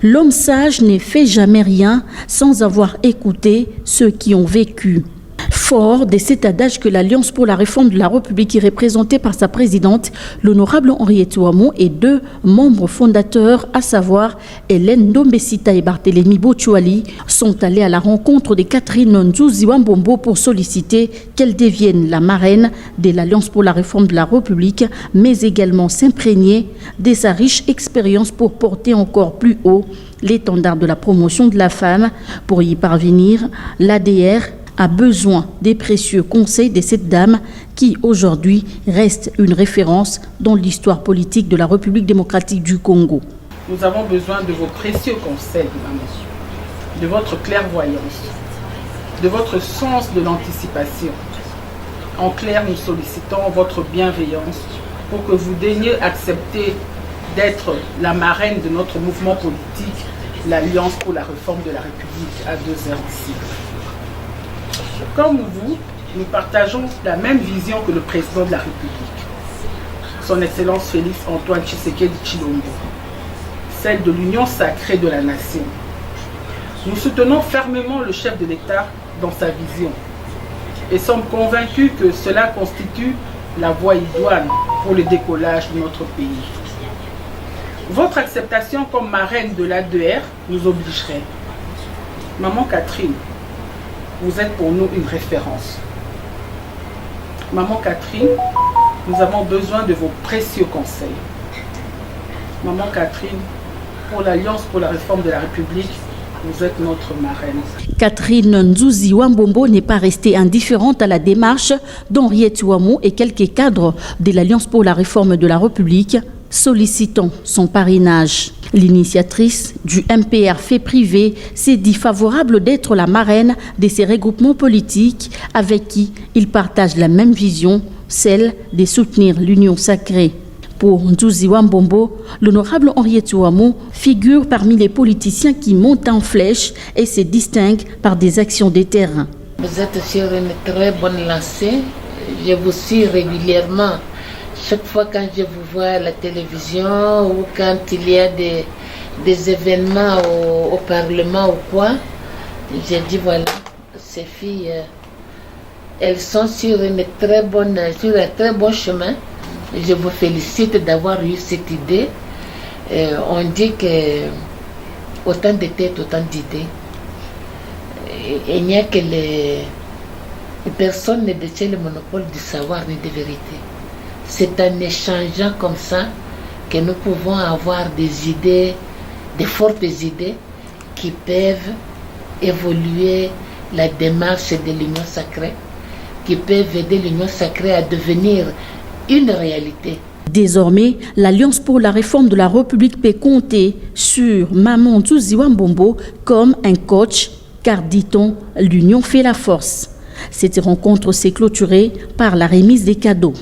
L'homme sage ne fait jamais rien sans avoir écouté ceux qui ont vécu. Fort de cet adage que l'Alliance pour la réforme de la République est représentée par sa présidente, l'honorable Henriette Ouamou, et 2 membres fondateurs, à savoir Hélène Ndombesita et Barthélémy Bochouali, sont allés à la rencontre de Catherine Nzuzi Wambombo pour solliciter qu'elle devienne la marraine de l'Alliance pour la réforme de la République, mais également s'imprégner de sa riche expérience pour porter encore plus haut l'étendard de la promotion de la femme. Pour y parvenir, l'ADR a besoin des précieux conseils de cette dame qui aujourd'hui reste une référence dans l'histoire politique de la République démocratique du Congo. Nous avons besoin de vos précieux conseils, maman, de votre clairvoyance, de votre sens de l'anticipation. En clair, nous sollicitons votre bienveillance pour que vous daigniez accepter d'être la marraine de notre mouvement politique, l'Alliance pour la réforme de la République à 2 heures ici. Comme vous, nous partageons la même vision que le président de la République, son Excellence Félix Antoine Tshisekedi Tshilombo, celle de l'union sacrée de la nation. Nous soutenons fermement le chef de l'État dans sa vision et sommes convaincus que cela constitue la voie idoine pour le décollage de notre pays. Votre acceptation comme marraine de l'ADR nous obligerait. Maman Catherine, vous êtes pour nous une référence. Maman Catherine, nous avons besoin de vos précieux conseils. Maman Catherine, pour l'Alliance pour la réforme de la République, vous êtes notre marraine. Catherine Nzuzi Wambombo n'est pas restée indifférente à la démarche d'Henriette Ouamou et quelques cadres de l'Alliance pour la réforme de la République, sollicitant son parrainage. L'initiatrice du MPR fait privé s'est dit favorable d'être la marraine de ces regroupements politiques avec qui il partage la même vision, celle de soutenir l'union sacrée. Pour Nzuzi Wambombo, l'honorable Henriette Ouamou figure parmi les politiciens qui montent en flèche et se distinguent par des actions de terrain. Vous êtes sur une très bonne lancée. Je vous suis régulièrement. Chaque fois quand je vous vois à la télévision ou quand il y a des événements au Parlement ou quoi, j'ai dit voilà, ces filles, elles sont sur un très bon chemin. Je vous félicite d'avoir eu cette idée. On dit que autant de têtes, autant d'idées. Il n'y a que les personnes ne détiennent le monopole du savoir ni de vérité. C'est en échangeant comme ça que nous pouvons avoir des idées, des fortes idées qui peuvent évoluer la démarche de l'union sacrée, qui peuvent aider l'union sacrée à devenir une réalité. Désormais, l'Alliance pour la réforme de la République peut compter sur Maman Nzuzi Wambombo comme un coach, car dit-on, l'union fait la force. Cette rencontre s'est clôturée par la remise des cadeaux.